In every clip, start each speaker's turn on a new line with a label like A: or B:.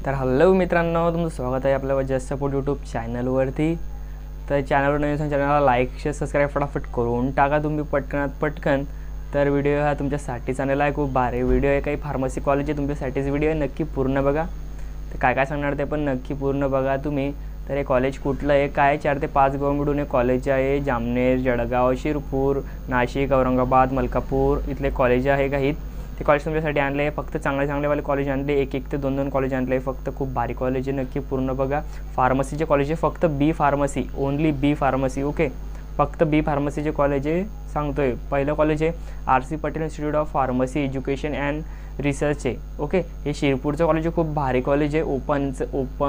A: तर हॅलो मित्रांनो, तुमचं स्वागत आहे आपल्या जस्ट सपोर्ट यूट्यूब चॅनलवरती। तर चॅनलवर नवीन असेल चॅनलला लाईक शेअर सबस्क्राईब फटाफट करून टाका तुम्ही पटकन। तर व्हिडिओ हा तुमच्यासाठी चांगला आहे, खूप भारी व्हिडिओ आहे। काही फार्मसी कॉलेज आहे तुमच्यासाठीच व्हिडिओ आहे, नक्की पूर्ण बघा। तर काय काय सांगणार ते पण नक्की पूर्ण बघा तुम्ही। तर हे कॉलेज कुठलं आहे, काय 4 ते 5 गाव मिळून हे कॉलेज आहे। जामनेर, जळगाव, शिरपूर, नाशिक, औरंगाबाद, मलकापूर इथले कॉलेज आहे काही। ते कॉलेज तुमच्यासाठी आणले आहे, फक्त चांगले वाले आणले, एक ते दोन कॉलेज आणले फक्त। खूप भारी कॉलेज आहे, नक्की पूर्ण बघा। फार्मसीचे कॉलेज आहे, फक्त बी फार्मसी, ओनली बी फार्मसी, ओके। फक्त बी फार्मसीचे कॉलेज आहे सांगतोय। पहिलं कॉलेज आहे RC Patel institute of pharmacy education and research आहे, ओके। हे शिरपूरचं कॉलेज आहे, खूप भारी कॉलेज आहे।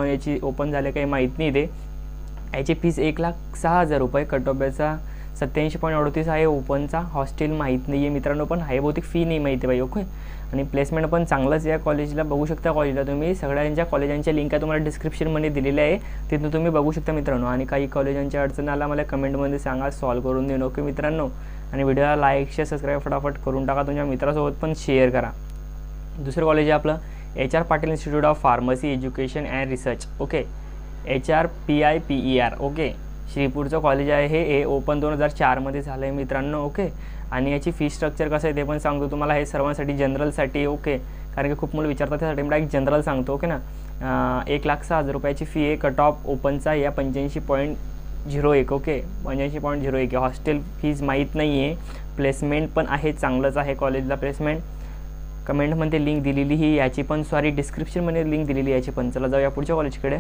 A: याची ओपन झाले काही माहीत नाही ते। याची फीस 1,06,000 रुपये, कट ऑफ याचा 87.38 आहे। ओपनचा हॉस्टेल माहीत नाही आहे मित्रांनो, पण आहे बहुतेक, फी नाही माहिती बाई, ओके। आणि प्लेसमेंट पण चांगलंच या कॉलेजला, बघू शकता कॉलेजला तुम्ही। सगळ्यांच्या कॉलेजांच्या लिंक आहे तुम्हाला डिस्क्रिप्शनमध्ये दिलेल्या आहे, तिथून तुम्ही बघू शकता मित्रांनो। आणि काही कॉलेजांच्या अडचण आला मला कमेंटमध्ये सांगा, सॉल्व करून देईन, ओके मित्रांनो। आणि व्हिडिओला लाईक शेअर सबस्क्राईब फटाफट करून टाका, तुमच्या मित्रासोबत पण शेअर करा। दुसरं कॉलेज आहे आपलं HR Patil institute of pharmacy education and research, okay. HRPIPER, okay. श्रीपूरचं कॉलेज आहे हे ओपन 2004 मध्ये झालं आहे मित्रांनो, ओके। आणि याची फी स्ट्रक्चर कसं आहे ते पण सांगतो तुम्हाला। हे सर्वांसाठी जनरलसाठी, ओके, कारण की खूप मुलं विचारतात त्यासाठी मी डायरेक्ट जनरल सांगतो, ओके ना। 1,06,000 रुपयाची फी आहे, कट ऑफ ओपनचा या 85.01, ओके, 85.01 आहे। हॉस्टेल फीज माहीत नाही आहे, प्लेसमेंट पण आहे, चांगलंच आहे कॉलेजला प्लेसमेंट। कमेंटमध्ये लिंक दिलेली ही याची पण, सॉरी डिस्क्रिप्शनमध्ये लिंक दिलेली याची पण। चला जाऊया पुढच्या कॉलेजकडे।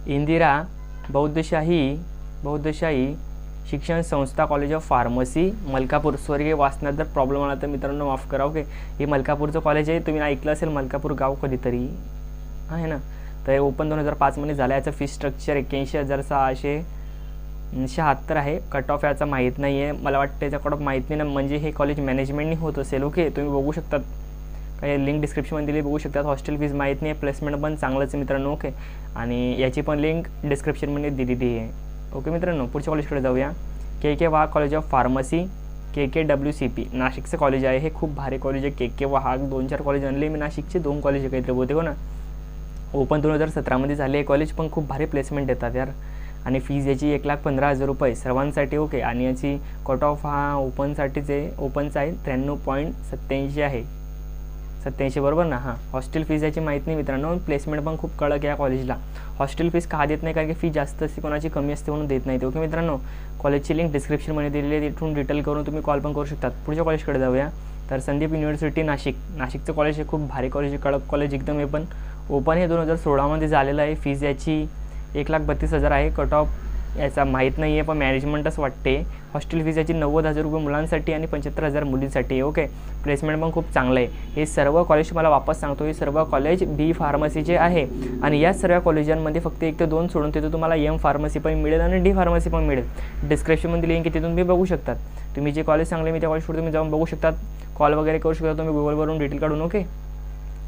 A: इंदिरा बौद्धशाही शिक्षण संस्था कॉलेज ऑफ फार्मसी मलकापूर, स्वर्गीय वाचनात जर प्रॉब्लेम आला तर मित्रांनो माफ करा, ओके। हे मलकापूरचं कॉलेज आहे, तुम्ही ऐकलं असेल मलकापूर गाव कधीतरी, आहे ना। तर हे ओपन 2005 मध्ये झालं। याचं फी स्ट्रक्चर 81,676 आहे। कट ऑफ याचा माहीत नाही आहे, मला वाटतं याचा कट ऑफ माहीत नाही ना, म्हणजे हे कॉलेज मॅनेजमेंटनी होत असेल, ओके। तुम्ही बघू शकतात, काही लिंक डिस्क्रिप्शनमध्ये दिली, बघू शकतात। हॉस्टेल फीज माहीत नाही आहे, प्लेसमेंट पण चांगलंच आहे मित्रांनो, ओके। आणि याची पण लिंक डिस्क्रिप्शनमध्ये दिलेली आहे, ओके मित्रांनो। पुढच्या कॉलेजकडे जाऊया। KK Wagh college of pharmacy KKWCP, नाशिकचं कॉलेज आहे हे, खूप भारी कॉलेज आहे। KK वाघ 2-4 कॉलेज आणले मी, नाशिकचे 2 कॉलेज आहे काहीतरी बहुतेक, हो ना। ओपन 2017 मध्ये झाले हे कॉलेज, पण खूप भारी प्लेसमेंट देतात यार। आणि फीज याची 1,15,000 रुपये सर्वांसाठी, ओके। आणि याची कट ऑफ हा ओपनसाठीच आहे, ओपनचा आहे 93.87 आहे, 87 बरोबर ना, हां। हॉस्टेल फीज याची माहीत नाही मित्रांनो, प्लेसमेंट पण खूप कडक आहे या कॉलेजला। हॉस्टेल फीज का देत नाही, कारण की फी जास्त असते, कोणाची कमी असते म्हणून देत नाही, ओके मित्रांनो। कॉलेजची लिंक डिस्क्रिप्शनमध्ये दिलेली आहे, तिथून डिटेल करून तुम्ही कॉल पण करू शकतात। पुढच्या कॉलेजकडे जाऊया। तर संदीप युनिव्हर्सिटी नाशिकचं कॉलेज आहे, खूप भारी कॉलेज आहे, कडक कॉलेज एकदम आहे। पण ओपन हे 2016 मध्ये झालेलं आहे। फीज याची 1,32,000 आहे, कट ऑफ याचा माहीत नाही आहे, पण मॅनेजमेंटच वाटते। हॉस्टेल फीज याची 90,000 रुपये मुलांसाठी आणि 75,000 मुलींसाठी, ओके। प्लेसमेंट पण खूप चांगलं आहे। हे सर्व कॉलेज मला वापस सांगतो, हे सर्व कॉलेज बी फार्मसीचे आहे। आणि या सर्व कॉलेजांमध्ये फक्त 1 ते 2 सोडून तिथं तुम्हाला M फार्मसी पण मिळेल आणि D फार्मसी पण मिळेल। डिस्क्रिप्शनमध्ये लिंक आहे, तिथून तुम्ही बघू शकतात। तुम्ही जे कॉलेज सांगले मी त्या कॉलेजवर तुम्ही जाऊन बघू शकतात, कॉल वगैरे करू शकता तुम्ही गुगलवरून डिटेल काढून, ओके।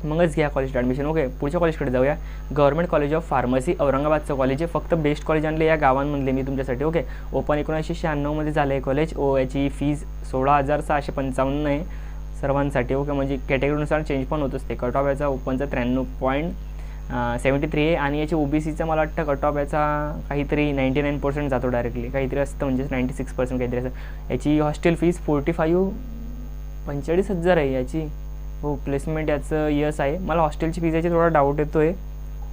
A: मगच घ्या कॉलेज ॲडमिशन, ओके। पुढच्या कॉलेजकडे जाऊया। गव्हर्नमेंट कॉलेज ऑफ फार्मसी औरंगाबादचं कॉलेज आहे, फक्त बेस्ट कॉलेज आणले या गावांमधले मी तुमच्यासाठी, ओके। ओपन 1996 मध्ये झालं आहे कॉलेज। याची फीज 16,655 आहे सर्वांसाठी, ओके। म्हणजे कॅटेगरीनुसार चेंज पण होत असते। कट ऑफ याचा ओपनचा 93.73 आहे। आणि याची OBCचा मला वाटतं कट ऑफ याचा काहीतरी 99% जातो डायरेक्टली, काहीतरी असतं, म्हणजे 96% काहीतरी असं। याची हॉस्टेल फीज 45,000 आहे याची, हो। प्लेसमेंट याचं यस आहे। मला हॉस्टेलची फीज याची थोडा डाऊट येतो आहे,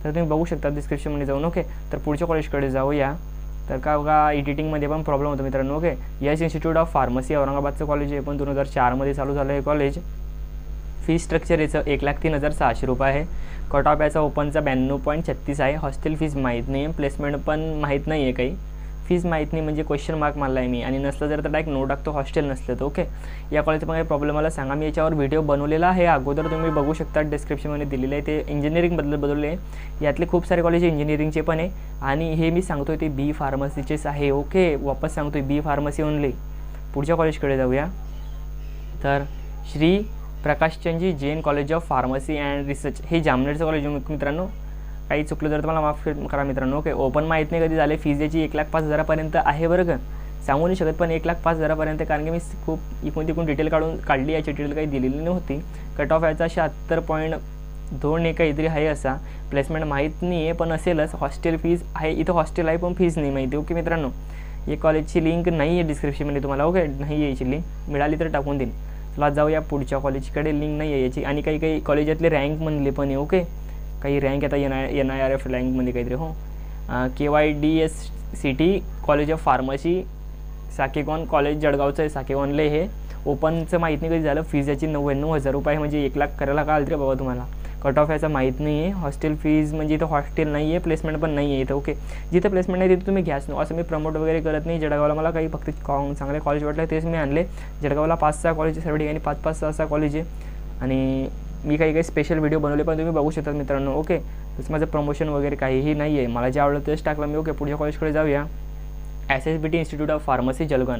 A: तर तुम्ही बघू शकता डिस्क्रिप्शनमध्ये जाऊन, ओके। तर पुढच्या कॉलेजकडे जाऊया। तर का बघा एडिटिंगमध्ये पण प्रॉब्लेम होतो मित्रांनो, okay. Yes institute of pharmacy औरंगाबादचं कॉलेज आहे, पण 2004 मध्ये चालू झालं आहे कॉलेज। फी स्ट्रक्चर याचं 1,03,600 रुपये आहे। कट ऑफ याचा ओपनचा 92.36 आहे। हॉस्टेल फीज माहीत नाही आहे, प्लेसमेंट पण माहीत नाही आहे, काही फीज माहीत नाही, म्हणजे क्वेश्चन मार्क मारला आहे मी। आणि नसलं जर तर डायरेक्ट नो टाकतो, हॉस्टेल नसलं तर, ओके। या कॉलेजचा पण काही प्रॉब्लेम मला सांगा, मी याच्यावर व्हिडिओ बनवलेला आहे अगोदर, तुम्ही बघू शकता डिस्क्रिप्शनमध्ये दिलेलं आहे। ते इंजिनिअरिंगबद्दल बनवले आहे, यातले खूप सारे कॉलेज इंजिनिअरिंगचे पण आहे। आणि हे मी सांगतोय ते बी फार्मसीचेच आहे, ओके। वापस सांगतोय बी फार्मसी ओनली। पुढच्या कॉलेजकडे जाऊया। तर Shri Prakashchandji Jain college of pharmacy and research, हे जामनेरचं कॉलेज मित्रांनो। काही चुकलं तर मला माफ करा मित्रांनो, ओके। ओपन माहीत नाही कधी झाले। फीज याची 1,05,000 पर्यंत आहे बरं का, सांगू नाही शकत, पण 1,05,000 पर्यंत, कारण की मी खूप इकडून तिकडून डिटेल काढली, याची डिटेल काही दिलेली नव्हती। कट ऑफ याचा 76 2 काहीतरी आहे असा. प्लेसमेंट माहीत नाही आहे पण असेलच. हॉस्टेल फीज आहे, इथं हॉस्टेल आहे पण फीज नाही माहिती. ओके मित्रांनो, या कॉलेजची लिंक नाही आहे डिस्क्रिप्शनमध्ये तुम्हाला. ओके, नाही आहे याची लिंक, मिळाली तर टाकून देईन. चला जाऊया पुढच्या कॉलेजकडे. लिंक नाही आहे याची. आणि काही कॉलेजातले रँकमधले पण आहे. ओके, काही रँक येतात NIRF रँकमध्ये काहीतरी. हो, KYDSCT college of pharmacy Sakegaon college जळगावचं आहे. साकेगॉनला हे ओपनचं माहीत नाही कधी झालं. फीज याची 99,000 रुपये, म्हणजे 1 लाख करायला का आलं रे बाबा तुम्हाला. कट ऑफ याचा माहीत नाही आहे. हॉस्टेल फीज म्हणजे इथं हॉस्टेल नाही आहे, प्लेसमेंट पण नाही आहे इथं. ओके, जिथं प्लेसमेंट नाही तिथं तुम्ही घ्याच नो. असं मी प्रमोट वगैरे करत नाही. जळगावला मला काही फक्त चांगले कॉलेज वाटले तेच मी आणले. जळगावला 5-6 कॉलेज सर्व ठिकाणी 5-5, 6-6 कॉलेज आहे. आणि मी काही स्पेशल व्हिडिओ बनवले पण तुम्ही बघू शकता मित्रांनो. ओके, तसं माझं प्रमोशन वगैरे काहीही नाही आहे. मला जे आवडलं तेच टाकलं मी. ओके, पुढच्या कॉलेजकडे जाऊया. SSBT institute of pharmacy Jalgaon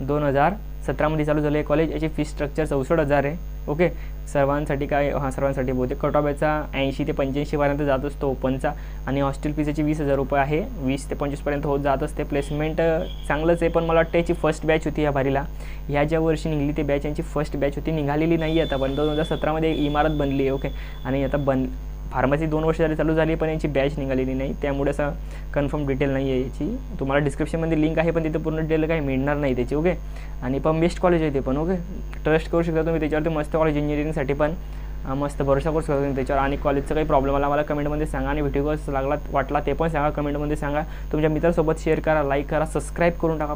A: 2017मध्ये चालू झालं आहे कॉलेज. याची फीस स्ट्रक्चर 64,000 आहे. ओके, सर्वांसाठी सर्वांसाठी बहुतेक कट ऑफ याचा 80 ते 85 जात असतो ओपनचा. आणि हॉस्टेल फीस याची 20,000 रुपये आहे. 20 ते 25 होत जात असते. प्लेसमेंट चांगलंच आहे पण मला वाटतं याची फर्स्ट बॅच होती या बारीला. ह्या ज्या वर्षी निघली ते बॅच यांची फर्स्ट बॅच होती, निघालेली नाही आता. पण 2017मध्ये इमारत बनली आहे. ओके, आणि आता फार्मसी 2 वर्ष झाली चालू झाली पण यांची बॅच निघालेली नाही, त्यामुळे असं कन्फर्म डिटेल नाही आहे याची. तुम्हाला डिस्क्रिप्शनमध्ये लिंक आहे पण तिथे पूर्ण डिटेल काही मिळणार नाही त्याची. ओके, आणि पण बेस्ट कॉलेज आहे ते पण. ओके, ट्रस्ट करू शकता तुम्ही त्याच्यावरती. मस्त कॉलेज, इंजिनिअरिंगसाठी पण मस्त भरोसा करू शकता तुम्ही त्याच्यावर. आणि कॉलेजचं काही प्रॉब्लेम आला मला कमेंटमध्ये सांगा. आणि व्हिडिओ कसं वाटला ते पण सांगा कमेंटमध्ये सांगा. तुमच्या मित्रांसोबत शेअर करा, लाईक करा, सबस्क्राईब करून टाका.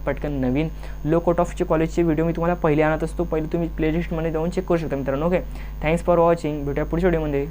A: पटकन नवीन लो कट ऑफचे कॉलेजचे व्हिडिओ मी तुम्हाला पहिले आणत असतो. पहिले तुम्ही प्लेलिस्टमध्ये जाऊन चेक करू शकता मित्रांनो. Okay, thanks for watching. भेटूया पुढच्या व्हिडिओमध्ये.